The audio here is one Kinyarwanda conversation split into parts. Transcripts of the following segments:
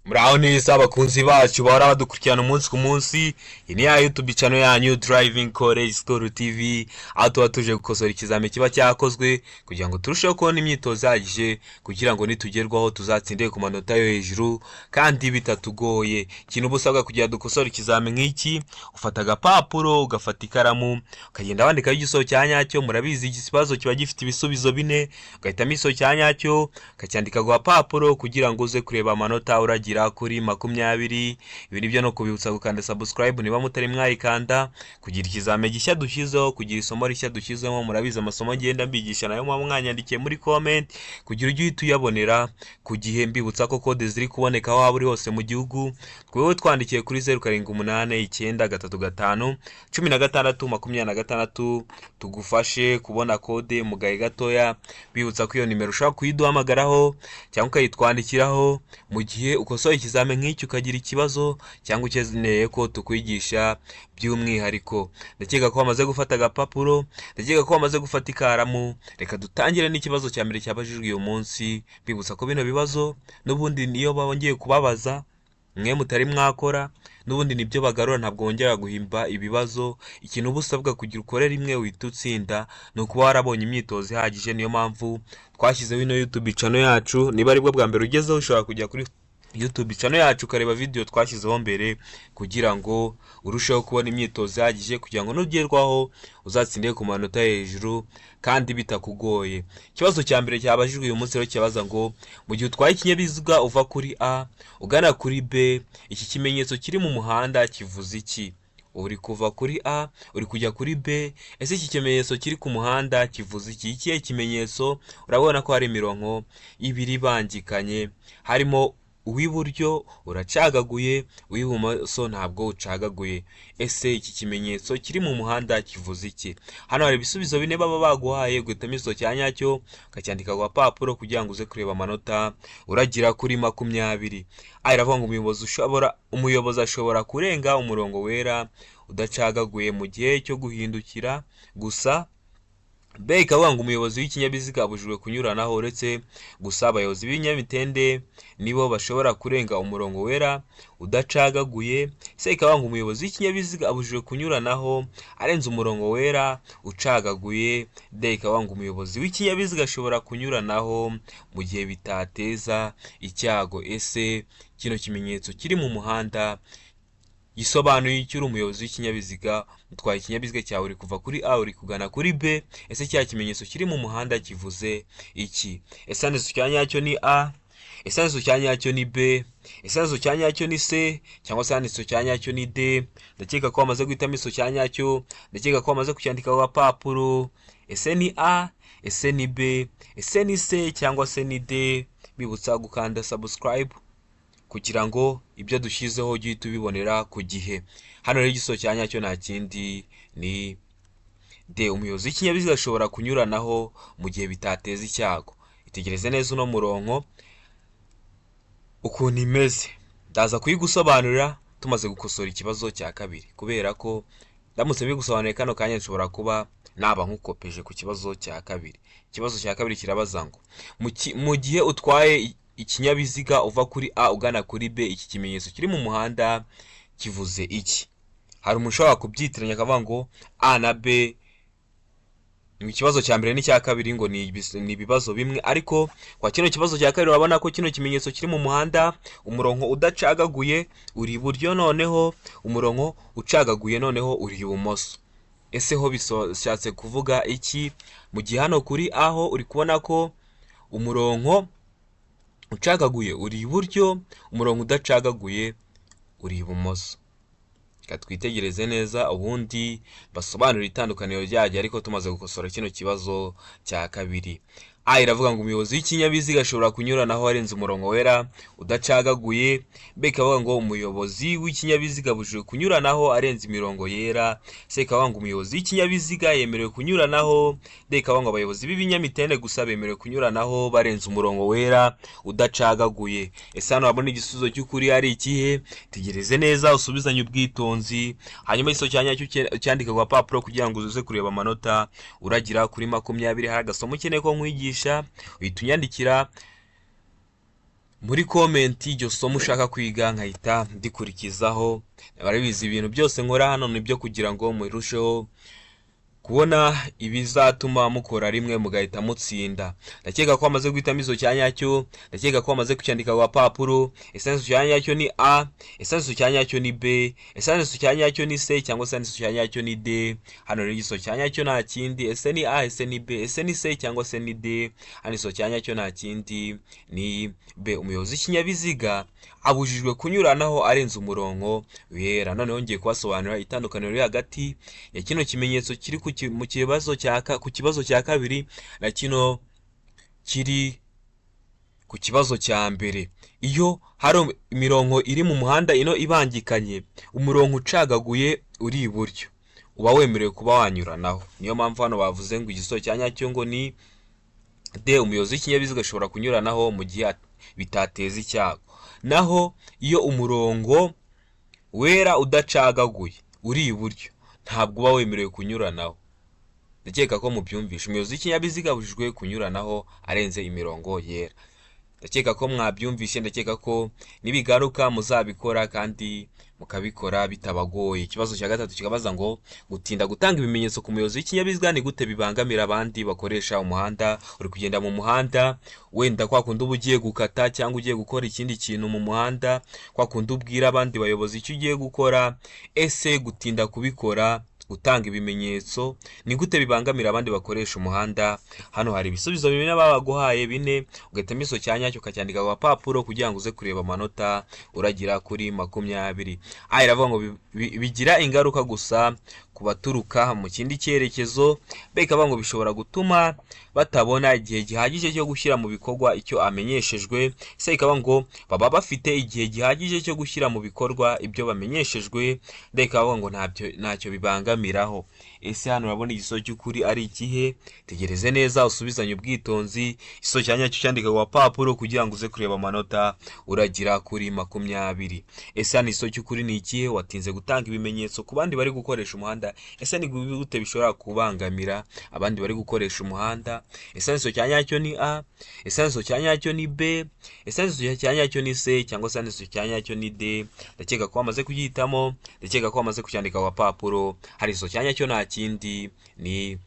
Muraho neza abakunzi bacu bahora badukurikirana umunsi ku munsi. Iyi ni ya YouTube channel yanyu Driving College School TV, aho tuba tuje gukosora ikizami kiba cyakozwe kugira ngo turusheho kubona imyitozo ihagije kugira ngo nitugerwaho tuzatsinde ku manota yo hejuru kandi bitatugoye. Ikintu uba usabwa kugira dukosora ikizami nk'iki, ufata agapapuro ugafata ikaramu ukagenda wandikaho igisozo cya nyacyo. Murabizi iki kibazo kiba gifite ibisubizo bine, ugahitamo igisozo cya nyacyo ukacyandika ku gapapuro kugira ngo uze kureba amanota uragira kuri 20. Ibi nibyo no kubibutsa gukanda subscribe niba mutari mwayikanda, kugira ikizame gishya dushyizeho, kugira isomo rishya dushyizemo. Murabizi amasomo ngenda mbigisha nayo muba mwanyandikiye muri comment kugira ujye uhita uyabonera ku gihe. Mbibutsa ko code ziri kuboneka aho waba uri hose mu gihugu. Twewe twandikiye kuri 0789931626 tugufashe kubona code mu gahe gatoya. Bibutsa ko iyo nimero ushobora kuyiduhamagaraho cyangwa ukayitwandikiraho mu gihe ukosoye ikizame nk'icyo ukagira ikibazo cyangwa ukeneye ko tukwigisha by'umwihariko. Ndakeka ko wamaze gufata agapapuro, ndakeka ko wamaze gufata ikaramu. Reka dutangire n'ikibazo cya mbere cyabajijwe uyu munsi. Bibutsa ko bino bibazo n'ubundi niyo bongeye kubabaza mwe mutari mwakora, n'ubundi nibyo bagarura, ntabwo wongera guhimba ibibazo. Ikintu uba usabwa kugira ukore rimwe uhita utsinda ni ukuba warabonye imyitozo ihagije. Niyo mpamvu twashyizeho ino YouTube channel yacu. Niba aribwo bwa mbere ugezeho, ushobora kujya kuri YouTube channel yacu ukareba video twashyizeho mbere kugira ngo urusheho kubona imyitozo ihagije kugira ngo nugerwaho uzatsinde ku manota hejuru kandi bitakugoye. Ikibazo cya mbere cyabajijwe uyu munsi rero kibaza ngo mu gihe utwaye ikinyabiziga uva kuri A ugana kuri B, iki kimenyetso kiri mu muhanda kivuze iki? Uri kuva kuri A uri kujya kuri B, ese iki kimenyetso kiri ku muhanda kivuze iki? Ikihe kimenyetso? Urabona ko hari imirongo ibiri bangikanye, harimo uw'iburyo uracagaguye, uw'ibumoso ntabwo ucagaguye. Ese iki kimenyetso kiri mu muhanda kivuze iki? Hano hari ibisubizo bine baba baguhaye, guhitamo igisozo cya nyacyo ukacyandika ku gapapuro kugira ngo uze kureba amanota uragira kuri 20. Iravuga ngo umuyobozi ashobora kurenga umurongo wera udacagaguye mu gihe cyo guhindukira gusa. B ikavuga ngo umuyobozi w'ikinyabiziga abujijwe kunyuranaho uretse gusa abayobozi b'ibinyamitende nibo bashobora kurenga umurongo wera udacagaguye. C ikavuga ngo umuyobozi w'ikinyabiziga abujijwe kunyuranaho arenze umurongo wera ucagaguye. D ikavuga ngo umuyobozi w'ikinyabiziga ashobora kunyuranaho mu gihe bitateza icyago. Ese kino kimenyetso kiri mu muhanda gisobanuye icyo? Uri umuyobozi w'ikinyabiziga utwaye ikinyabiziga cyawe uri kuva kuri A uri kugana kuri B, ese cya kimenyetso kiri mu muhanda kivuze iki? Ese handitse cya nyacyo ni A, ese handitse cya nyacyo ni B, ese handitse cya nyacyo ni C, cyangwa se handitse cya nyacyo ni D? Ndakeka ko wamaze guhitamo iso cya nyacyo, ndakeka ko wamaze kucyandika ku gapapuro. Ese ni A, ese ni B, ese ni C, cyangwa se ni D? Bibutsa gukanda subscribe kugira ngo ibyo dushyizeho ujye tubibonera ku gihe. Hano rero igisozo cya nyacyo nta kindi ni D, umuyobozi w'ikinyabiziga ashobora kunyuranaho mu gihe bitateza icyago. Itegereze neza uno murongo ukuntu imeze, ndaza kuyigusobanurira tumaze gukosora ikibazo cya kabiri, kubera ko ndamutse bigusobanuriye kano kanya nshobora kuba naba nkukopeje ku kibazo cya kabiri. Ikibazo cya kabiri kirabaza ngo mu gihe utwaye ikinyabiziga uva kuri A ugana kuri B, iki kimenyetso kiri mu muhanda kivuze iki? Hari umuntu ushobora kubyitiranya akavuga ngo A na B mu kibazo cya mbere n'icya kabiri ngo ni ibibazo bimwe, ariko kwa kino kibazo cya kabiri urabona ko kino kimenyetso kiri mu muhanda, umurongo udacagaguye uri iburyo, noneho umurongo ucagaguye noneho uri ibumoso. Ese ho bishatse kuvuga iki? Mu gihe hano kuri A ho uri kubona ko umurongo ucagaguye uri iburyo, umurongo udacagaguye uri ibumoso. Twitegereze neza ubundi basobanura itandukaniro ryajya, ariko tumaze gukosora kino kibazo cya kabiri. A iravuga ngo umuyobozi w'ikinyabiziga ashobora kunyuranaho arenze umurongo wera udacagaguye. B ikavuga ngo umuyobozi w'ikinyabiziga abujijwe kunyuranaho arenze imirongo yera. C ikavuga ngo umuyobozi w'ikinyabiziga yemerewe kunyuranaho. D ikavuga ngo abayobozi b'ibinyamitende gusa bemerewe kunyuranaho barenze umurongo wera udacagaguye. Ese hano wabona igisubizo cy'ukuri ari ikihe? Tegereze neza usubizanye ubwitonzi, hanyuma igisozo cya nyacyo cyandika ku gapapuro kugira ngo uze kureba amanota uragira kuri 20. Hari agasomo ukeneye ko nkwigisha uhita unyandikira muri comment iryo somo ushaka kwiga nkahita ndikurikizaho. Barabizi ibintu byose nkora hano nibyo kugira ngo murusheho kubona ibizatuma mukora rimwe mugahita mutsinda. Ndakeka ko amaze guhitamo iso cyanyacyo, ndakeka ko amaze kucyandika ku papuro. Esansu cyanyacyo ni A, esansu cyanyacyo ni B, esansu cyanyacyo ni C cyangwa esansu cyanyacyo ni D. Hano rero iso cyanyacyo nta kindi, ese ni A, ese ni B, ese ni C cyangwa se ni D. Hano iso cyanyacyo nta kindi ni B. Umuyobozi w'ikinyabiziga abujijwe kunyuranaho arenze umurongo wera. Noneho ngiye kubasobanurira itandukaniro riri hagati ya kino kimenyetso kiri ku kibazo cya kabiri na kino kiri ku kibazo cya mbere. Iyo hari imirongo iri mu muhanda ino ibangikanye, umurongo ucagaguye uri iburyo, uba wemerewe kuba wanyuranaho. Niyo mpamvu hano bavuze ngo igisozo cya nyacyo ngo ni D. Umuyobozi w'ikinyabiziga ashobora kunyuranaho mu gihe bitateza icyago. Naho iyo umurongo wera udacagaguye uri iburyo, ntabwo uba wemerewe kunyuranaho. Ndakeka ko mubyumvisha. Umuyobozi w'ikinyabiziga abujijwe kunyuranaho arenze imirongo yera. Ndakeka ko mwabyumvishe. Ndakeka ko nibigaruka muzabikora kandi mukabikora bitabagoye. Ikibazo cya gatatu kikabaza ngo gutinda gutanga ibimenyetso ku muyobozi w'ikinyabiziga ni gute bibangamira abandi bakoresha umuhanda. Uri kugenda mu muhanda, wenda kwa kundi uba ugiye gukata cyangwa ugiye gukora ikindi kintu mu muhanda, kwa kundi ubwira abandi bayobozi icyo ugiye gukora. Ese gutinda kubikora, gutanga ibimenyetso, ni gute bibangamira abandi bakoresha umuhanda? Hano hari ibisubizo bine babaguhaye bine, ugatema iso cyanyacyo ukacyandika ku papuro kugira ngo uze kureba amanota uragira kuri 20. Aha iravuga ngo bigira ingaruka gusa ku baturuka mu kindi cyerekezo. Bekavuga ngo bishobora gutuma batabona igihe gihagije cyo gushyira mu bikorwa icyo amenyeshejwe. Se ikavuga ngo baba bafite igihe gihagije cyo gushyira mu bikorwa ibyo bamenyeshejwe. Bekavuga ngo ntacyo bibangamiraho. Ese hano urabona igisozo cy'ukuri ari ikihe? Tegereze neza usubizanye ubwitonzi. Igisozo cyanyacyo cyandika ku papuro kugira ngo uze kureba amanota uragira kuri 20. Ese hano igisozo cy'ukuri ni ikihe? Watinze gutanga ibimenyetso ku bandi bari gukoresha umuhanda. Ese ni gute bishobora kubangamira abandi bari gukoresha umuhanda? Ese igisozo cyanyacyo ni A, ese igisozo cyanyacyo ni B, ese igisozo cyanyacyo ni C cyangwa se igisozo cyanyacyo ni D. Ndakeka ko amaze kugihitamo, ndakeka ko amaze kucyandika ku papuro. Hari igisozo cyanyacyo nta kindi ni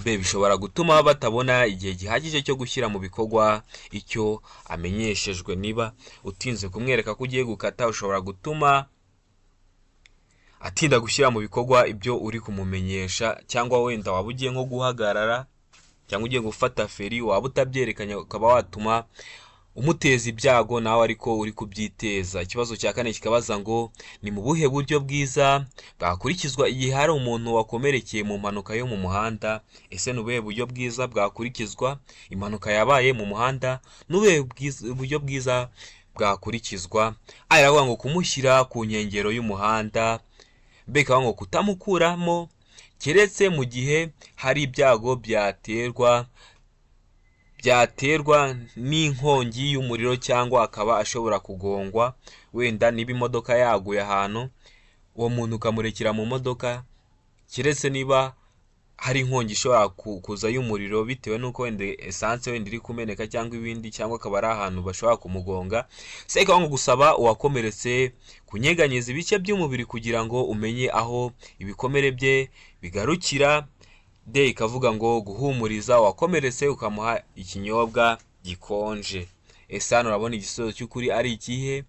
B. Bishobora gutuma batabona igihe gihagije cyo gushyira mu bikorwa icyo amenyeshejwe. Niba utinze kumwereka ko ugiye gukata, ushobora gutuma atinda gushyira mu bikorwa ibyo uri kumumenyesha, cyangwa wenda waba ugiye nko guhagarara cyangwa ugiye gufata feri, waba utabyerekanye ukaba watuma umuteza ibyago nawe ariko uri kubyiteza. Ikibazo cya kane kikabaza ngo ni mu buhe buryo bwiza bwakurikizwa igihe hari umuntu wakomerekeye mu mpanuka yo mu muhanda? Ese ni ubuhe buryo bwiza bwakurikizwa impanuka yabaye mu muhanda? Ni ubuhe buryo bwiza bwakurikizwa? Aravuga ngo kumushyira ku nkengero y'umuhanda. Bekavuga ngo kutamukuramo keretse mu gihe hari ibyago byaterwa n'inkongi y'umuriro cyangwa akaba ashobora kugongwa. Wenda niba imodoka yaguye ahantu, uwo muntu ukamurekera mu modoka, keretse niba hari inkongi ishobora kuza y'umuriro bitewe n'uko wenda esanse wenda iri kumeneka cyangwa ibindi, cyangwa akaba ari ahantu bashobora kumugonga. Se ikavuga ngo gusaba uwakomeretse kunyeganyeza ibice by'umubiri kugira ngo umenye aho ibikomere bye bigarukira. D. Ikavuga ngo guhumuriza uwakomeretse ukamuha ikinyobwa gikonje. Ese hano urabona igisozo cy'ukuri ari ikihe?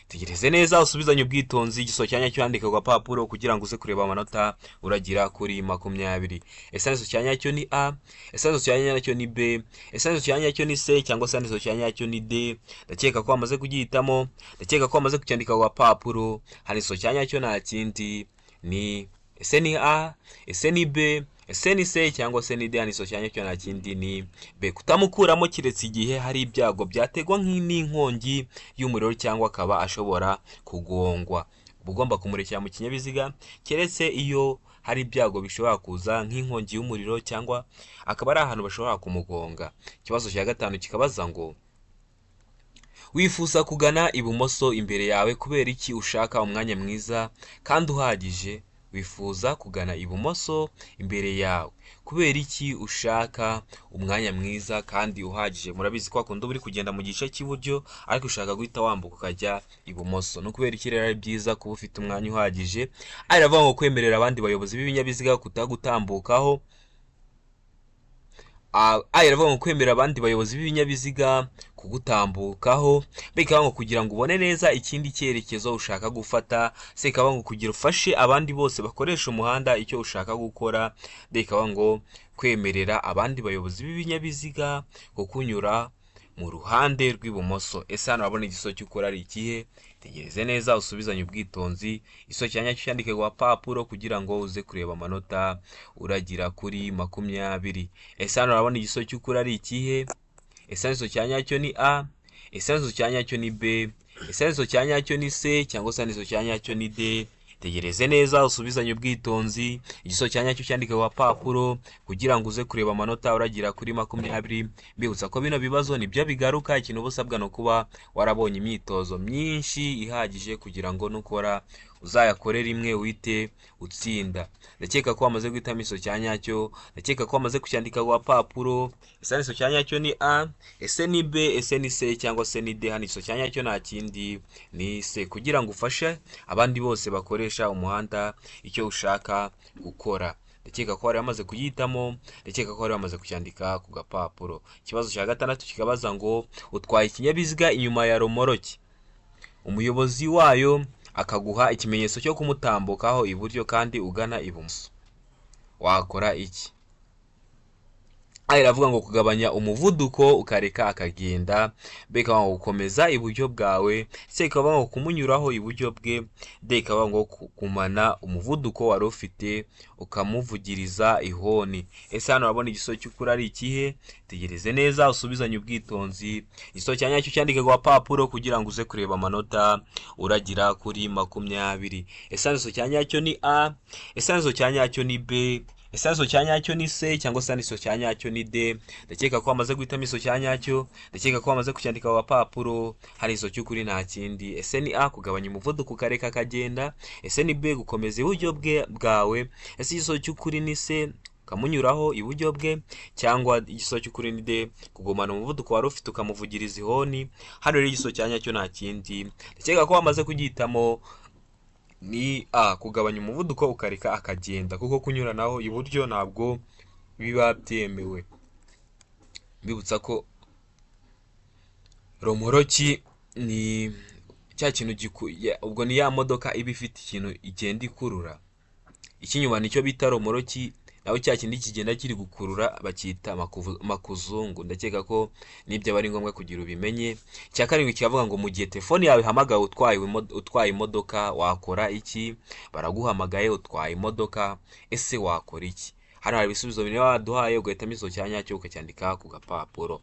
Tegereze neza usubizanye ubwitonzi. Igisozo cyanyacyo cyandika ku papuro kugira ngo uze kureba amanota uragira kuri 20. Ese igisozo cyanyacyo ni A, ese igisozo cyanyacyo ni B, ese igisozo cyanyacyo ni C cyangwa se igisozo cyanyacyo ni D. Ndakeka ko amaze kugihitamo, ndakeka ko amaze kucyandika ku papuro. Hari igisozo cyanyacyo nta kindi ni ese ni A, ese ni B, ese ni C cyangwa se ni D. Igisozo cyanyacyo nta kindi ni B. Kutamukuramo kiretse igihe hari ibyago byategwa n'inkongi y'umuriro cyangwa akaba ashobora kugongwa. Ugomba kumurekera mu kinyabiziga keretse iyo hari ibyago bishobora kuza nk'inkongi y'umuriro cyangwa akaba ari ahantu bashobora kumugonga. Ikibazo cya gatanu kikabaza ngo wifuza kugana ibumoso imbere yawe kubera iki? Ushaka umwanya mwiza kandi uhagije wifuza kugana ibumoso imbere yawe. Kubera iki ushaka umwanya mwiza kandi uhagije? Murabizi ko akunda uri kugenda mu gice cy'iburyo ariko ushaka guhita wambuka ukajya ibumoso. No kubera iki rero ari byiza kuba ufite umwanya uhagije? Aravuga ngo kwemerera abandi bayobozi b'ibinyabiziga kutagutambukaho. Aravuga ngo kwemerera abandi bayobozi b'ibinyabiziga kugutambukaho, bikaba ngo kugira ngo ubone neza ikindi cyerekezo ushaka gufata, se bikaba ngo kugira ufashe abandi bose bakoresha umuhanda icyo ushaka gukora, bikaba ngo kwemerera abandi bayobozi b'ibinyabiziga kukunyura mu ruhande rw'ibumoso. Ese hano urabona igiso cy'ukuri ari ikihe? Tegereze neza usubizanye ubwitonzi, igiso cya nyacyo cyandike ku gapapuro kugira ngo uze kureba amanota uragira kuri 20. Ese hano urabona igiso cy'ukuri ari ikihe? Ese igiso cya nyacyo ni A, ese igiso cya nyacyo ni B, ese igiso cya nyacyo ni C, cyangwa se igiso cya nyacyo ni D? Tegereze neza usubizanye ubwitonzi, igiso cya nyacyo cyandike ku gapapuro kugira ngo uze kureba amanota uragira kuri 20. Mbibutsa ko bino bibazo nibyo bigaruka, ikintu uba usabwa no kuba warabonye imyitozo myinshi ihagije kugira ngo nukora uzayakore rimwe uhite utsinda. Ndakeka ko wamaze guhitamo igiso cya nyacyo, ndakeka ko wamaze kucyandika ku gapapuro. Ese igiso cya nyacyo ni A, ese ni B, ese ni C, cyangwa se ni D? Hano igiso cya nyacyo nta kindi ni C, kugira ngo ufashe abandi bose bakoresha umuhanda icyo ushaka gukora. Ndakeka ko wari wamaze kuyitamo, ndakeka ko wari wamaze kucyandika ku gapapuro. Ikibazo cya gatandatu kikabaza ngo utwaye ikinyabiziga inyuma ya romoroki, umuyobozi wayo akaguha ikimenyetso cyo kumutambukaho iburyo kandi ugana ibumoso, wakora iki? Iravuga ngo kugabanya umuvuduko ukareka akagenda, bikaba ngo gukomeza iburyo bwawe, se bikaba ngo kumunyuraho iburyo bwe, bikaba ngo kumana umuvuduko wari ufite ukamuvugiriza ihoni. Ese hano urabona igiso cy'ukuri ari ikihe? Tegereze neza usubizanye ubwitonzi, igiso cya nyacyo cyandike ku gapapuro kugira ngo uze kureba amanota uragira kuri 20. Ese igiso cya nyacyo ni A, ese igiso cya nyacyo ni B, ese igiso cya nyacyo ni C, cyangwa se igiso cya nyacyo ni D? Ndakeka ko wamaze guhitamo igiso cya nyacyo, ndakeka ko wamaze kucyandika ku gapapuro. Hari igiso cy'ukuri nta kindi. Ese ni A, kugabanya umuvuduko ukareka akagenda, ese ni B, gukomeza iburyo bwawe, ese igiso cy'ukuri ni C, ukamunyuraho iburyo bwe, cyangwa igiso cy'ukuri ni D, kugumana umuvuduko wari ufite ukamuvugiriza ihoni? Hano rero igiso cya nyacyo nta kindi, ndakeka ko wamaze kugihitamo, ni A, kugabanya umuvuduko ukareka akagenda, kuko kunyuranaho iburyo ntabwo biba byemewe. Mbibutsa ko romoroki ni cya kintu ubwo ni ya modoka iba ifite ikintu igenda ikurura, ikinyuma nicyo bita romoroki, naho cya kindi kigenda kiri gukurura bacyita makuzungu. Ndakeka ko nibyo aba ari ngombwa kugira ubimenye. Cya karindwi kiravuga ngo mu gihe telefone yawe ihamagawe utwaye imodoka wakora iki? Baraguhamagaye utwaye imodoka, ese wakora iki? Hano hari ibisubizo bine waduhaye, ugahitamo igiso cya nyacyo ukacyandika ku gapapuro.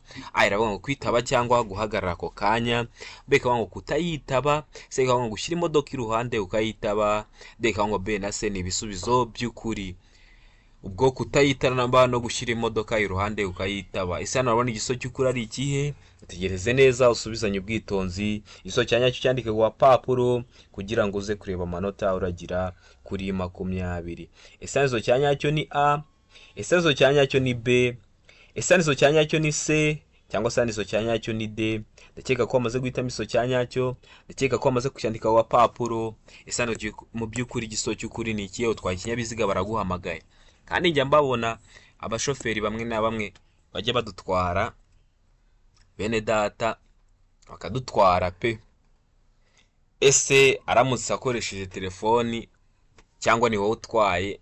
Iravuga ngo kwitaba cyangwa guhagarara ako kanya, bikaba ngo kutayitaba, se bikaba ngo gushyira imodoka iruhande ukayitaba, bikaba ngo B na C ni ibisubizo by'ukuri. Ubwo kutayitana namba no gushyira imodoka iruhande ukayitaba. Ese hano urabona igiso cy'ukuri ari ikihe? Tegereze neza usubizanye ubwitonzi, igiso cya nyacyo cyandike ku gapapuro kugira ngo uze kureba amanota uragira kuri 20. Ese igiso cya nyacyo ni A, ese igiso cya nyacyo ni B, ese igiso cya nyacyo ni C, cyangwa se igiso cya nyacyo ni D? Ndakeka ko wamaze guhitamo igiso cya nyacyo, ndakeka ko wamaze kucyandika ku gapapuro. Ese hano mu by'ukuri igiso cy'ukuri ni ikihe? Utwaye ikinyabiziga baraguhamagaye, kandi njya mbabona abashoferi bamwe na bamwe bajya badutwara, bene data bakadutwara pe. Ese aramutse akoresheje telefoni, cyangwa ni wowe utwaye,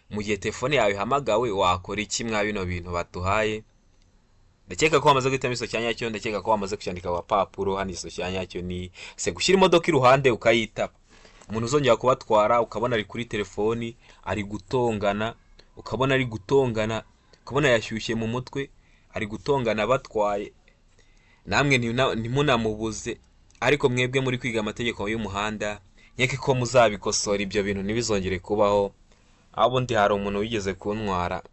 mu gihe telefone yawe ihamagawe wakora iki mwa bino bintu batuhaye? Ndakeka ko wamaze guhitamo igiso cya nyacyo, ndakeka ko wamaze kucyandika ku gapapuro. Hano igiso cya nyacyo ni se, gushyira imodoka iruhande ukayitaba. Umuntu uzongera kubatwara ukabona ari kuri telefoni ari gutongana, ukabona ukabona yashyushye mu mutwe, ari gutongana batwaye, namwe ntimunamubuze, ariko mwebwe muri kwiga amategeko y'umuhanda, nyeke ko muzabikosora ibyo bintu ntibizongere kubaho. Abo ndi hari umuntu wigeze kuntwara,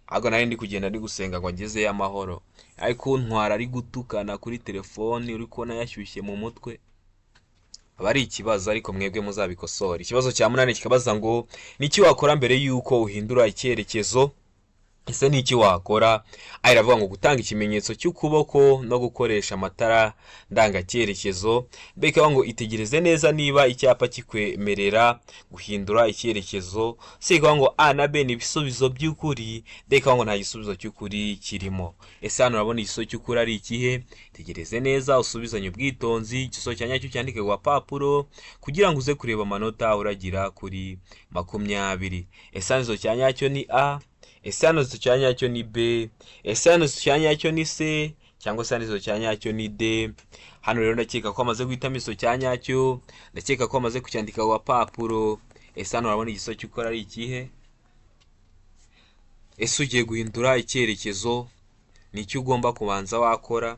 ahubwo nari ndi kugenda ari gusenga ngo agezeyo amahoro, ari kuntwara ari gutukana kuri telefoni, uri kubona yashyushye mu mutwe. aba ari ikibazo ariko mwebwe muzabikosora. Ikibazo cya munani kikabaza ngo niki wakora mbere y'uko uhindura icyerekezo. Ese ni iki wakora? Iravuga ngo gutanga ikimenyetso cy'ukuboko no gukoresha amatara ndangacyerekezo. Beka ngo itegereze neza niba icyapa kikwemerera guhindura icyerekezo. Seka ngo A na B ni ibisubizo by'ukuri. Beka ngo nta gisubizo cy'ukuri kirimo. Ese hano urabona igisubizo cy'ukuri ari ikihe? Tegereze neza usubizanye ubwitonzi. Igisubizo cya nyacyo cyandike ku papuro kugira ngo uze kureba amanota uragira kuri 20. Ese hano cya nyacyo ni A, ese hano cya nyacyo ni B, ese hano cya nyacyo ni C, cyangwa se hano cya nyacyo ni D. Hano rero ndakeka ko amaze guhitamo iso cya nyacyo, ndakeka ko amaze kucyandika ku papuro. Ese hano urabona igisubizo cy'ukuri ari ikihe? Ese ugiye guhindura icyerekezo ni icyo ugomba kubanza wakora?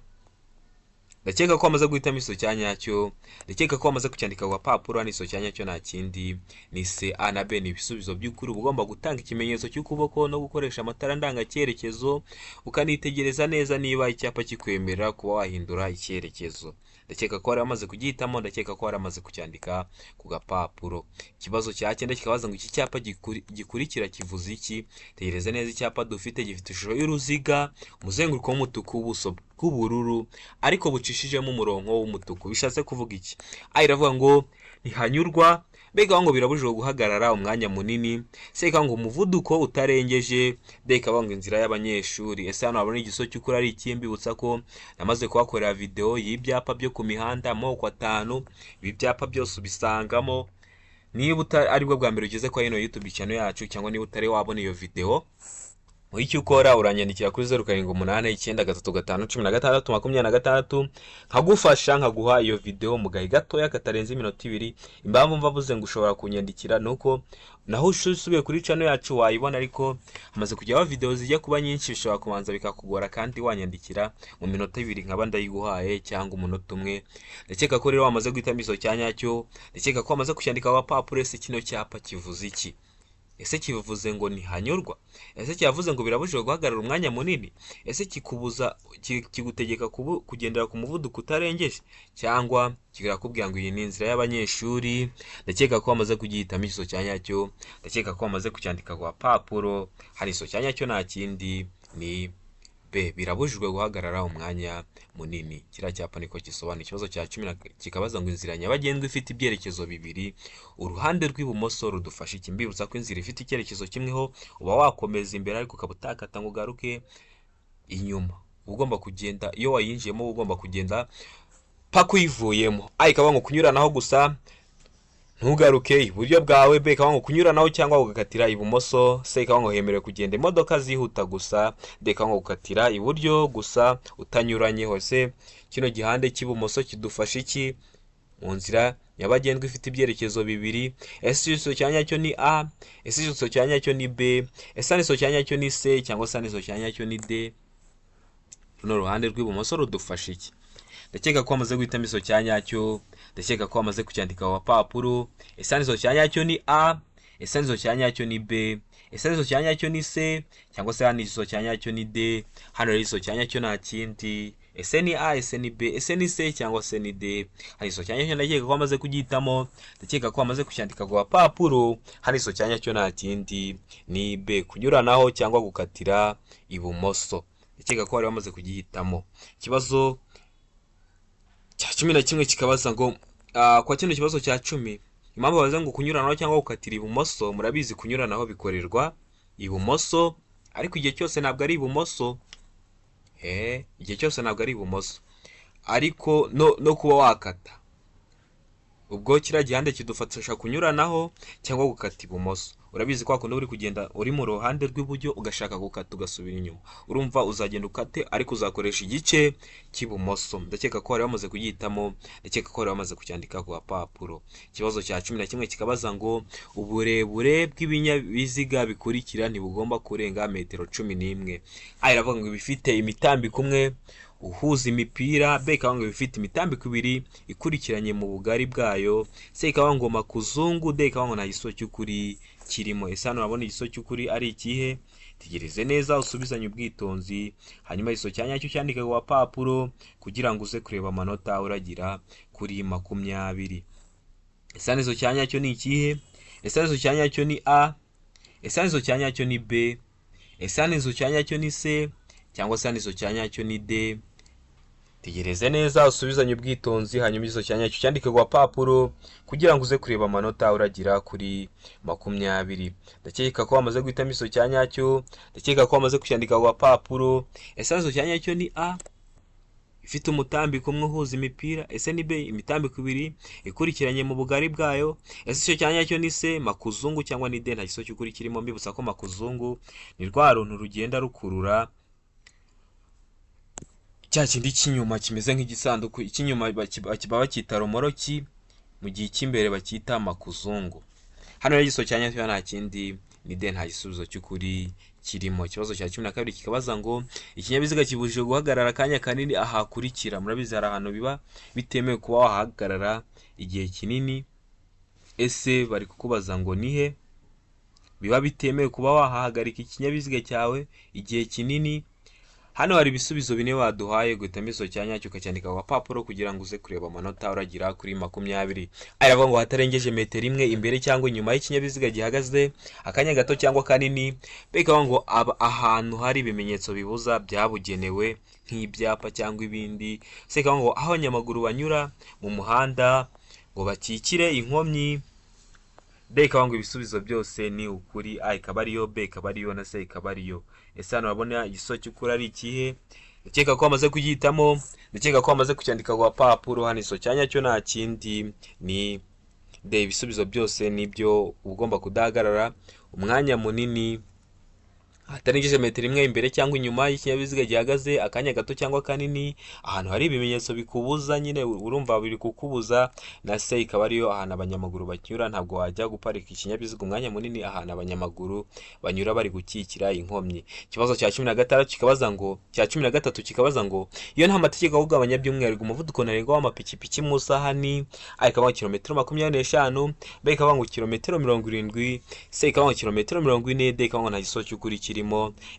Ndakeka ko amaze guhitamo iso cya nyacyo, ndakeka ko amaze kucyandika ku papuro. Hano iso cya nyacyo nta kindi ni C, A na B ni ibisubizo by'ukuri. Ugomba gutanga ikimenyetso cy'ukuboko no gukoresha amatara ndangacyerekezo, ukanitegereza neza niba icyapa kikwemerera kuba wahindura icyerekezo. Ndakeka ko wari amaze kugihitamo, ndakeka ko wari amaze kucyandika ku gapapuro. Ikibazo cya 9 kikabaza ngo iki cyapa gikurikira kivuze iki. Tegereza neza icyapa dufite gifite ishusho y'uruziga, umuzenguruko w'umutuku, ubuso bw'ubururu ariko bucishijemo umurongo w'umutuku. Bishatse kuvuga iki? Iravuga ngo ntihanyurwa. Beka ngo birabujijwe guhagarara umwanya munini. Seka ngo umuvuduko utarengeje. Beka ngo inzira y'abanyeshuri. Ese hano abone igisubizo cy'ukuri ari ikimbibutsa ko namaze kubakorera video y'ibyapa byo ku mihanda amoko 5. Ibi byapa byose ubisangamo. Niba ari bwo bwa mbere ugeze kwa ino YouTube channel yacu, cyangwa niba utari wabona iyo video, icyo ukora uranyandikira kuri 0788935626 nkagufasha nkaguha iyo video mu gahe gatoya katarenze iminota 2. Impamvu mvavuze ngo ushobora kunyandikira nuko naho usubiye kuri channel yacu wayibona, ariko hamaze kujyaho video zijya kuba nyinshi bishobora kubanza bikakugora, kandi wanyandikira mu minota 2 nkaba ndayiguhaye cyangwa umunota 1. Ndakeka ko rero wamaze guhitamo iso cyanyacyo, ndakeka ko wamaze kucyandika ku papuro. Ese kino cyapa kivuze iki? Ese kivuze ngo ntihanyurwa? Ese cyavuze ngo birabujijwe guhagarara umwanya munini? Ese kigutegeka kugendera ku muvuduko utarengeje, cyangwa kirakubwira ngo iyi ni inzira y'abanyeshuri? Ndakeka ko wamaze kugihitamo iso cyanyacyo, ndakeka ko wamaze kucyandika ku papuro. Hari iso cyanyacyo nta kindi ni B, birabujijwe guhagarara umwanya munini. Kira cyapa niko gisobanura. Ikibazo cya 10 kikabaza ngo inzira nyabagendwa ifite ibyerekezo bibiri, uruhande rw'ibumoso rudufasha iki? Mbibutsa ko inzira ifite icyerekezo kimweho uba wakomeza imbere ariko ukabutakata ngo ugaruke inyuma. Ugomba kugenda, iyo wayinjiyemo ugomba kugenda paka uyivuyemo. Ikaba ngo kunyuranaho gusa ntugaruke iburyo bwawe. Beka ngo kunyuranaho cyangwa ugakatira ibumoso. Seka ngo hemerewe kugenda imodoka zihuta gusa. Beka ngo gukatira iburyo gusa utanyuranye hose. Kino gihande cy'ibumoso kidufasha iki mu nzira nyabagendwa ifite ibyerekezo bibiri? Ese iso cyanyacyo ni A, ese iso cyanyacyo ni B, ese iso cyanyacyo ni C, cyangwa se iso cyanyacyo ni D? Runo ruhande rw'ibumoso rudufasha iki? Ndakeka ko amaze guhitamo iso cyanyacyo, ndakeka ko amaze kucyandika ku papuro. Ese iso cyanyacyo ni A, ese iso cyanyacyo ni B, ese iso cyanyacyo ni C, cyangwa se iso cyanyacyo ni D? Hano iso cyanyacyo nta kindi. Ese ni A, ese ni B, ese ni C, cyangwa se ni D? Hano iso cyanyacyo ndakeka ko amaze kugihitamo, ndakeka ko amaze kucyandika ku papuro. Hano iso cyanyacyo nta kindi ni B, kunyuranaho cyangwa gukatira ibumoso. Ndakeka ko wari wamaze kugihitamo. Ikibazo cya 11 kikabaza ngo kwa kino kibazo cya 10 impamvu bavuze ngo kunyuranaho cyangwa gukatira ibumoso. Murabizi kunyuranaho bikorerwa ibumoso, ariko igihe cyose ntabwo ari ibumoso. Igihe cyose ntabwo ari ibumoso, ariko no kuba wakata, ubwo kiriya gihande kidufasha kunyuranaho cyangwa gukata ibumoso. Urabizi kwa kundi uri kugenda uri mu ruhande rw'iburyo ugashaka gukata ugasubira inyuma, urumva uzagenda ukate ariko uzakoresha igice cy'ibumoso. Ndakeka ko wari wamaze kugihitamo, ndakeka ko wari wamaze kucyandika ku papuro. Ikibazo cya 11 kikabaza ngo uburebure bw'ibinyabiziga bikurikira ntibugomba kurenga metero 11. Iravuga ngo bifite imitambiko umwe uhuza imipira. Beka ngo bifite imitambiko 2 ikurikiranye mu bugari bwayo. Seka ngo makuzungu. Deka ngo nta gisubizo cy'ukuri kirimo. Ese hano urabona igisubizo cy'ukuri ari ikihe? Tegereze neza usubizanye ubwitonzi, hanyuma iso cyanyacyo cyandike ku papuro kugira ngo uze kureba amanota uragira kuri 20. isanizo cya nyacyo ni ikihe? Isanizo cya nyacyo ni A, isanizo cya nyacyo ni B, isanizo cya nyacyo ni C, cyangwa isanizo cya nyacyo ni D. Tegereze neza usubizanye ubwitonzi, hanyuma izo cya nyacyo cyandike ku papuro kugira ngo uze kureba amanota uragira kuri 20. Ndakeka ko wamaze guhitamo iso cya nyacyo, ndakeka ko wamaze kucyandika ku papuro. Isanizo cya nyacyo ni A, ifite umutambiko umwe uhuza imipira. Ese ni B, imitambiko ibiri ikurikiranye mu bugari bwayo. Ese icyo cya nyacyo ni C, makuzungu, cyangwa ni D, nta giso cy'ukuri kirimo. Mbibutsa ko makuzungu ni rwa runtu rugenda rukurura cya kindi cy'inyuma kimeze nk'igisanduku. Icy'inyuma bacyita romoroki, mu gihe icy'imbere bacyita makuzungu. Hano rero igiso cya nyacyo nta kindi ni D, nta gisubizo cy'ukuri kirimo. Ikibazo cya 12 kikabaza ngo ikinyabiziga kibujije guhagarara akanya kanini ahakurikira. Murabizi hari ahantu biba bitemewe kuba wahagarara igihe kinini. Ese bari kukubaza ngo nihe biba bitemewe kuba wahahagarika ikinyabiziga cyawe igihe kinini? Hano hari ibisubizo bine baduhaye, guhitamo iso cya nyacyo ukacyandika ku papuro kugira ngo uze kureba amanota uragira kuri 20. Aravuga ngo hatarengeje metero imwe imbere cyangwa inyuma y'ikinyabiziga gihagaze akanya gato cyangwa kanini. Bekavuga ngo ahantu hari ibimenyetso bibuza byabugenewe nk'ibyapa cyangwa ibindi. Sekavuga ngo aho abanyamaguru banyura mu muhanda ngo bakikire inkomyi. Bekavuga ngo ibisubizo byose ni ukuri. A ikaba ariyo, B ikaba ariyo, na C ikaba ariyo. Ese hano urabona igiso cy'ukuri ari ikihe? Ndakeka ko wamaze kugihitamo, ndakeka ko wamaze kucyandika ku papuro. Hano iso cya nyacyo nta kindi ni D. Ibisubizo byose nibyo, ugomba kudahagarara umwanya munini hatarengeje metero imwe imbere cyangwa inyuma y'ikinyabiziga gihagaze akanya gato cyangwa kanini, ahantu hari ibimenyetso bikubuza, nyine urumva biri kukubuza. Na C ikaba ariyo, ahantu abanyamaguru banyura. Ntabwo wajya guparika ikinyabiziga umwanya munini ahantu abanyamaguru banyura bari gukikira inkomyi. Ikibazo cya 16 kikabaza ngo, cya 13 kikabaza ngo iyo nta mategeko ahugabanya by'umwihariko umuvuduko ntarengwa w'amapikipiki mu isaha ni A ikaba ngo kilometero 25, B ikaba ngo kilometero 70, C ikaba ngo kilometero 40, D ikaba ngo nta giso cy'ukuri kirimo.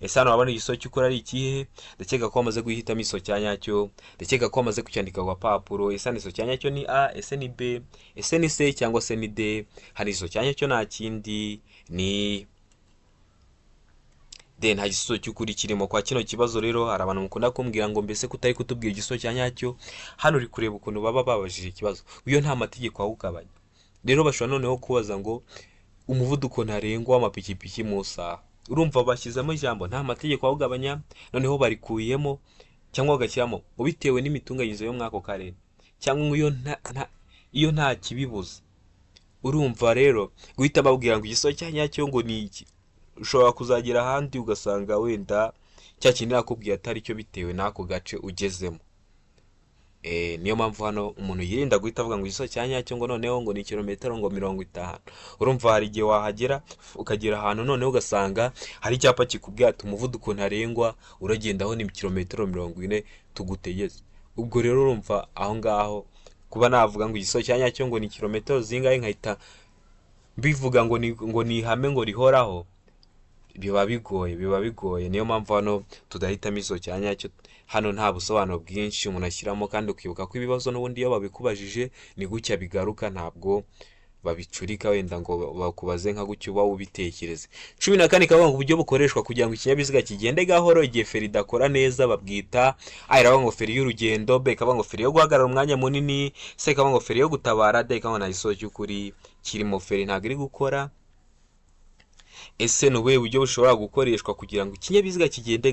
Ese hano urabona igiso cy'ukuri ari ikihe? Ndakeka ko wamaze guhitamo iso cya nyacyo, ndakeka ko wamaze kucyandika ku papuro. Ese hano iso cya nyacyo ni A, ese ni B, ese ni C, cyangwa se ni D? Hari iso cya nyacyo nta kindi ni D, nta giso cy'ukuri kirimo. Kwa kino kibazo rero hari abantu mukunda kumbwira ngo mbese kutari kutubwira igiso cya nyacyo. Hano uri kureba ukuntu baba babajije ikibazo, iyo nta mategeko awugabanya. Rero bashobora noneho kubaza ngo umuvuduko ntarengwa w'amapikipiki mu isaha. Urumva bashyizemo ijambo nta mategeko awugabanya, noneho barikuyemo cyangwa bagashyiramo bitewe n'imitunganyirize yo mwako karere, cyangwa iyo nta kibibuza. Urumva rero guhita babwira ngo igiso cya nyacyo ngo ni iki, ushobora kuzagera ahandi ugasanga wenda cya kintu nakubwiye atari cyo bitewe n'ako gace ugezemo. Niyo mpamvu hano umuntu yirinda guhita avuga ngo igiso cya nyacyo ngo noneho ngo ni kilometero ngo 50. Urumva hari igihe wahagera ukagera ahantu noneho ugasanga hari icyapa kikubwira ati umuvuduko ntarengwa uragendaho ni kilometero 40 tugutegeze. Ubwo rero urumva aho ngaho kuba navuga ngo igiso cya nyacyo ngo ni kilometero zingahe nkahita bivuga ngo ni ihame ngo rihoraho, biba bigoye. Niyo mpamvu hano tudahitamo iso cya nyacyo. Hano nta busobanuro bwinshi umuntu ashyiramo, kandi ukibuka ko ibibazo n'ubundi iyo babikubajije ni gutya bigaruka, ntabwo babicurika wenda ngo bakubaze nka gutyo uba ubitekereze. 14 kavuga ngo uburyo bukoreshwa kugira ngo ikinyabiziga kigende gahoro igihe feri idakora neza babwita A iravuga ngo feri y'urugendo, B ikavuga ngo feri yo guhagarara umwanya munini, C ikavuga ngo feri yo gutabara, D ikavuga ngo nta giso cy'ukuri kirimo. Feri ntabwo iri gukora. Ese ni ubuhe buryo bushobora gukoreshwa kugira ngo ikinyabiziga kigende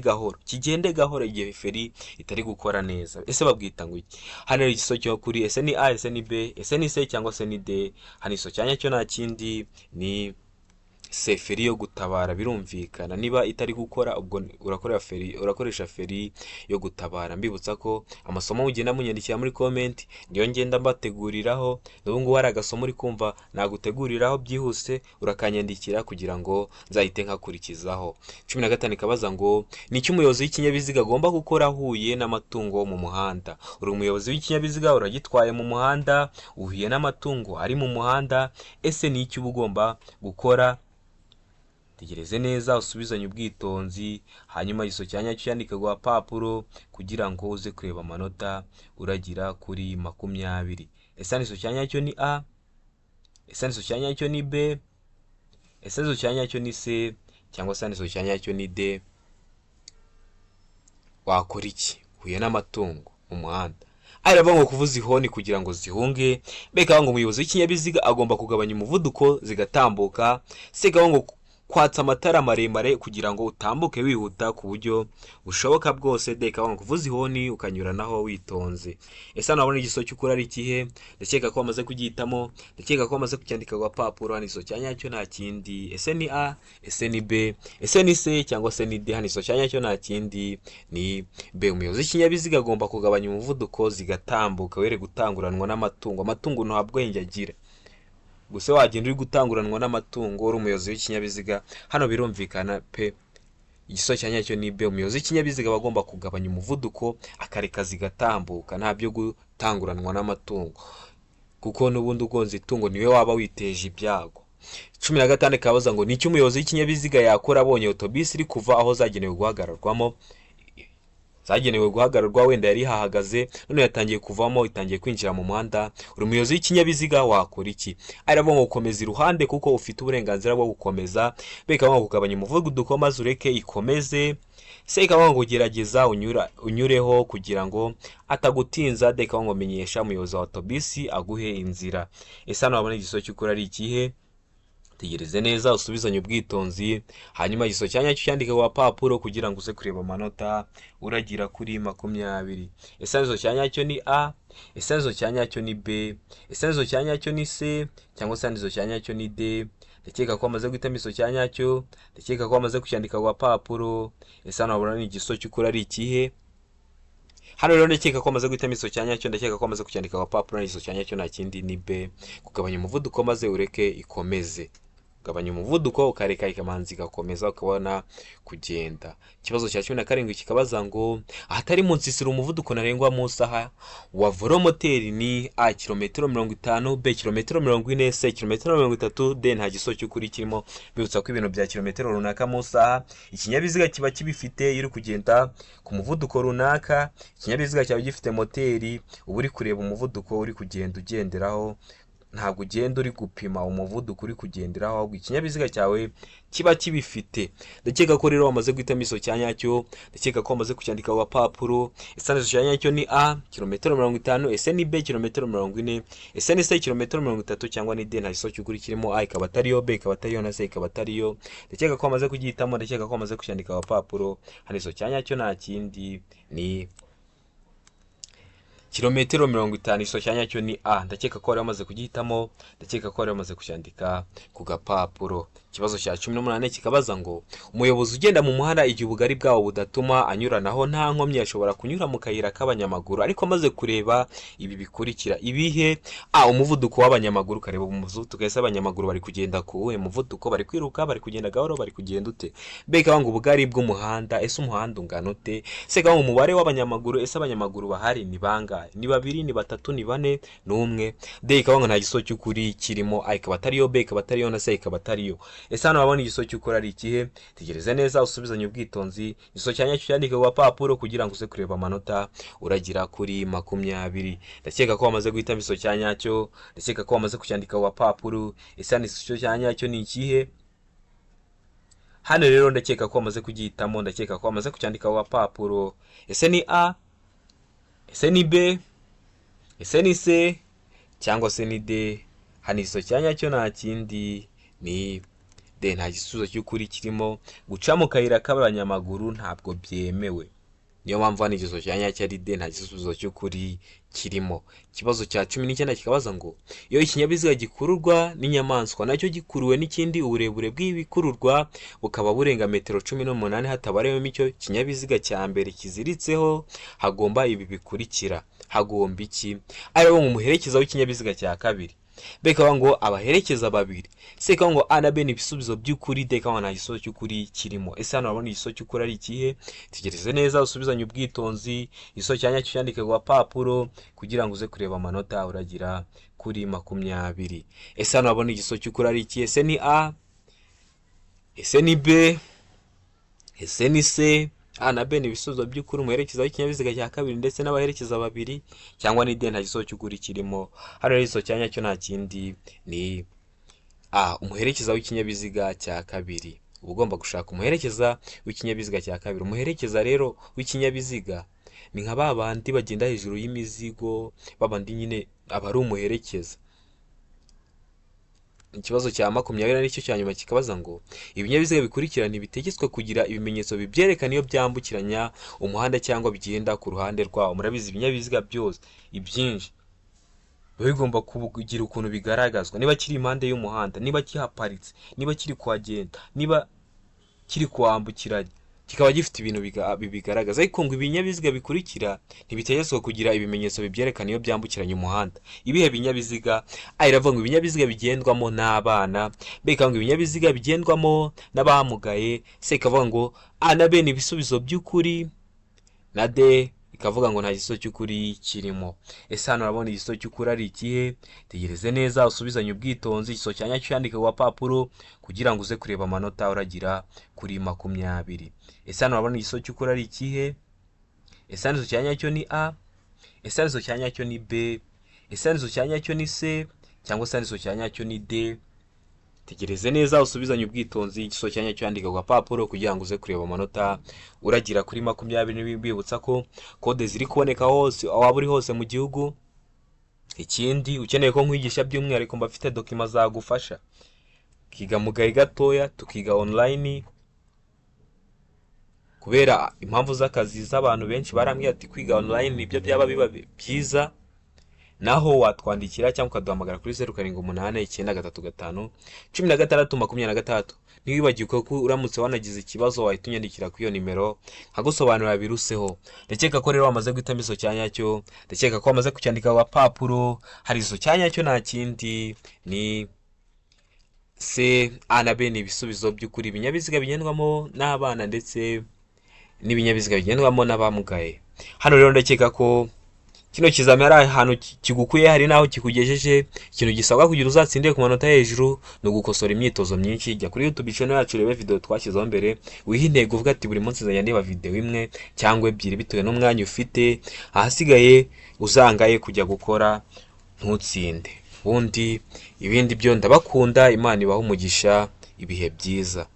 gahoro igihe feri itari gukora neza? Ese babwita ngo iki? Hano hari igiso cy'ukuri. Ese ni A, ese ni B, ese ni C, cyangwa se ni D? Hano iso cyanya cyo nta kindi ni C, feri yo gutabara. Birumvikana niba itari gukora ubwo urakoresha feri yo gutabara. Mbibutsa ko amasomo mugenda munyandikira muri comment niyo ngenda mbateguriraho. N'ubu ngubu hari agasomo uri kumva naguteguriraho byihuse urakanyandikira kugira ngo nzahite nkakurikizaho. 15 kabaza ngo ni iki umuyobozi w'ikinyabiziga agomba gukora ahuye n'amatungo mu muhanda? Uri umuyobozi w'ikinyabiziga uragitwaye mu muhanda, uhuye n'amatungo ari mu muhanda. Ese ni iki uba ugomba gukora? Tegereze neza usubizanye ubwitonzi, hanyuma igiso cya nyacyo cyandika ku papuro kugira ngo uze kureba amanota uragira kuri 20. Ese hano igiso cya nyacyo ni A, ese handitse cya nyacyo ni B, ese handitse cya nyacyo ni C, cyangwa se handitse cya nyacyo ni D, wakora iki? Huye n'amatungo mu muhanda, aravuga ngo kuvuza ihoni kugira ngo zihunge, beka ngo umuyobozi w'ikinyabiziga agomba kugabanya umuvuduko zigatambuka, seka ngo kwatsa amatara maremare kugira ngo utambuke wihuta ku buryo bushoboka bwose, deka ngo kuvuza ihoni ukanyuranaho witonze. Ese hano urabona igiso cy'ukuri ari ikihe? Ndakeka ko bamaze kugihitamo, ndakeka ko bamaze kucyandika ku gapapuro. Hano igiso cya nyacyo nta kindi, ese ni A, ese ni B, ese ni C, cyangwa se ni D. Hano igiso cya nyacyo nta kindi ni B. Umuyobozi w'ikinyabiziga agomba kugabanya umuvuduko zigatambuka, were gutanguranwa n'amatungo. Amatungo nta bwenge agira, gusa wagenda uri gutanguranwa n'amatungo uri umuyobozi w'ikinyabiziga. Hano birumvikana pe, igiso cya nyacyo ni B. Umuyobozi w'ikinyabiziga bagomba kugabanya umuvuduko akareka zigatambuka, nta byo gutanguranwa n'amatungo, kuko n'ubundi ugonze itungo niwe waba witeje ibyago. 16 kabaza ngo nicyo umuyobozi w'ikinyabiziga yakora abonye autobus iri kuva aho zagenewe guhagararwa, wenda yari hahagaze none yatangiye kuvamo, itangiye kwinjira mu muhanda. Uri umuyobozi w'ikinyabiziga wakora iki? Aravuga ngo gukomeza iruhande kuko ufite uburenganzira bwo gukomeza, beka ngo kugabanya umuvuduko maze ureke ikomeze, seka ngo gerageza unyureho kugira ngo atagutinza, deka ngo menyesha umuyobozi wa autobus aguhe inzira. Ese hano wabona igiso cy'ukuri ari ikihe? Tegereze neza usubizanye ubwitonzi, hanyuma igiso cya nyacyo cyandika ku papuro kugira ngo uze kureba amanota uragira kuri 20. Ese handitse cya nyacyo ni A, ese handitse cya nyacyo ni B, ese handitse cya nyacyo ni C, cyangwa se handitse cya nyacyo ni D. Ndakeka ko bamaze guhitamo igiso cya nyacyo, ndakeka ko bamaze kucyandika ku papuro. Ese hano wabona igiso cy'ukuri ari ikihe? Hano rero ndakeka ko bamaze guhitamo igiso cya nyacyo, ndakeka ko bamaze kucyandika ku papuro. Igiso cya nyacyo nta kindi ni B. Kugabanya umuvuduko maze ureke ikomeze, gabanya umuvuduko ukareka ikamanzi igakomeza ukabona kugenda. Ikibazo cya 17 kikabaza ngo ahatari mu nsisiro umuvuduko ntarengwa mu saha wa velomoteri ni A kilometero 50, B kilometero 40, C kilometero 30, D nta giso cy'ukuri kirimo. Bibutsa ko ibintu bya kilometero runaka mu saha ikinyabiziga kiba kibifite iri kugenda ku muvuduko runaka. Ikinyabiziga cyawe gifite moteri, uba uri kureba umuvuduko uri kugenda ugenderaho, ntabwo ugenda uri gupima umuvuduko uri kugenderaho, ahubwo ikinyabiziga cyawe kiba kibifite. Ndakeka ko rero wamaze guhitamo igiso cya nyacyo, ndakeka ko wamaze kucyandika ku papuro. Ese handitse cya nyacyo ni A kilometero 50, ese ni B kilometero 40, ese ni C kilometero 30, cyangwa ni D nta giso cy'ukuri kirimo. A ikaba atariyo, B ikaba atariyo, na C ikaba atariyo. Ndakeka ko wamaze kugihitamo, ndakeka ko wamaze kucyandika ku papuro. Handitse cya nyacyo nta kindi ni kilometero 50. Igiso cya nyacyo ni A. Ndakeka ko wari wamaze kugihitamo, ndakeka ko wari wamaze kucyandika ku gapapuro. Ikibazo cya 18 kikabaza ngo umuyobozi ugenda mu muhanda igihe ubugari bwawo budatuma anyuranaho nta nkomyi ashobora kunyura mu kayira k'abanyamaguru, ariko amaze kureba ibi bikurikira. Ibihe? A umuvuduko w'abanyamaguru, kareba umuvuduko ese abanyamaguru bari kugenda ku uwe muvuduko, bari kwiruka, bari kugenda gahoro, bari kugenda ute. B ngo ubugari bw'umuhanda, ese umuhanda ungana ute. C ngo umubare w'abanyamaguru, ese abanyamaguru bahari ni bangahe, ni 2, ni 3, ni 4, ni 1. D ngo nta giso cy'ukuri kirimo. A ikaba atariyo, B ikaba atariyo, na C ikaba atariyo. Ese hano wabona igiso cy'ukuri ari ikihe? Tegereze neza usubizanye ubwitonzi. Igiso cya nyacyo cyandika ku papuro kugira ngo uze kureba amanota uragira kuri 20. Ndakeka ko wamaze guhitamo igiso cya nyacyo, ndakeka ko wamaze kucyandika ku papuro. Ese hano igiso cya nyacyo ni ikihe? Hano rero ndakeka ko wamaze kugihitamo, ndakeka ko wamaze kucyandika ku papuro. Ese ni A, ese ni B, ese ni C, cyangwa se ni D. Hano igiso cya nyacyo nta kindi ni D. Nta gisubizo cy'ukuri kirimo. Guca mu kayira k'abanyamaguru ntabwo byemewe, niyo mpamvu hano igiso cya nyacyo ari D, nta gisubizo cy'ukuri kirimo. Ikibazo cya 19 kikabaza ngo iyo ikinyabiziga gikururwa n'inyamaswa nacyo gikuruwe n'ikindi, uburebure bw'ibikururwa bukaba burenga metero 18 hatabarewemo icyo kinyabiziga cya mbere kiziritseho, hagomba ibi bikurikira. Hagomba iki? Ariwo umuherekeza w'ikinyabiziga cya kabiri. Beka ngo abaherekeza babiri. Seka ngo A na B ni ibisubizo by'ukuri, deka ngo nta giso cy'ukuri kirimo. Ese hano urabona igiso cy'ukuri ari ikihe? Tegereze neza usubizanye ubwitonzi. Igiso cya nyacyo cyandike ku papuro kugira ngo uze kureba amanota uragira kuri 20. Ese hano urabona igiso cy'ukuri ari ikihe? Ese ni A, ese ni B, ese ni C. A na B ni ibisubizo by'ukuri, umuherekeza w'ikinyabiziga cya kabiri ndetse n'abaherekeza babiri, cyangwa ni D nta giso cy'ukuri kirimo. Hano rero igiso cya nyacyo nta kindi ni umuherekeza w'ikinyabiziga cya kabiri. Uba ugomba gushaka umuherekeza w'ikinyabiziga cya kabiri. Umuherekeza rero w'ikinyabiziga ni nka ba bandi bagenda hejuru y'imizigo, babandi nyine aba ari umuherekeza. Ikibazo cya 20 nicyo cya nyuma kikabaza ngo ibinyabiziga bikurikira ntibitegetswe kugira ibimenyetso bibyerekana iyo byambukiranya umuhanda cyangwa bigenda ku ruhande rwawo. Murabizi ibinyabiziga byose ibyinshi biba bigomba kugira ukuntu bigaragazwa, niba kiri impande y'umuhanda, niba kihaparitse, niba kiri kuhagenda, niba kiri kuwambukiranya, kikaba gifite ibintu bigaragaza. Ariko ngo ibinyabiziga bikurikira ntibitegetswe kugira ibimenyetso bibyerekana iyo byambukiranya umuhanda. Ibihe binyabiziga? Iravuga ngo ibinyabiziga bigendwamo n'abana, B ikavuga ngo ibinyabiziga bigendwamo n'abamugaye, C ikavuga ngo A na B ni ibisubizo by'ukuri, na D ikavuga ngo nta gisubizo cy'ukuri kirimo. Ese hano urabona igisubizo cy'ukuri ari ikihe? Tegereze neza usubizanye ubwitonzi, igisubizo cya nyacyo cyandike ku gapapuro kugira ngo uze kureba amanota uragira kuri 20. Ese hano urabona igisubizo cy'ukuri ari ikihe? Ese hano igisubizo cya nyacyo ni A? Ese hano igisubizo cya nyacyo ni B? Ese hano igisubizo cya nyacyo ni C? Cyangwa se hano igisubizo cya nyacyo ni D? Tegereze neza usubizanye ubwitonzi, igisubizo cya nyacyo cyandike ku gapapuro kugira ngo uze kureba amanota uragira kuri 20. Bibutsa ko kode ziri kuboneka hose aho waba uri hose mu gihugu. Ikindi ukeneye ko nkwigisha by'umwihariko mba mfite dokima zagufasha kiga mu gahe gatoya, tukiga online, kubera impamvu z'akazi z'abantu benshi barambwiye ati kwiga online nibyo byaba biba byiza. Naho watwandikira cyangwa ukaduhamagara kuri 0789351626. Ntiwibagirwe ko uramutse wanagize ikibazo wahita unyandikira kuri iyo nimero nkagusobanurira biruseho. Ndakeka ko rero wamaze guhitamo iso cya nyacyo, ndakeka ko wamaze kucyandika ku gapapuro. Hari iso cya nyacyo nta kindi ni C, A na B ni ibisubizo by'ukuri. Ibinyabiziga bigendwamo n'abana ndetse n'ibinyabiziga bigendwamo n'abamugaye. Hano rero ndakeka ko kino kizami ari ahantu kigukuye, hari naho kikugejeje. Ikintu gisabwa kugira uzatsindire ku manota hejuru no gukosora imyitozo myinshi. Jya kuri YouTube channel yacu urebe video twashyizeho mbere, wiha intego uvuga ati buri munsi nzajya ndeba video imwe cyangwa ebyiri bitewe n'umwanya ufite. Ahasigaye uzangaye kujya gukora ntutsinde. Ubundi ibindi byo ndabakunda, Imana ibahe umugisha, ibihe byiza.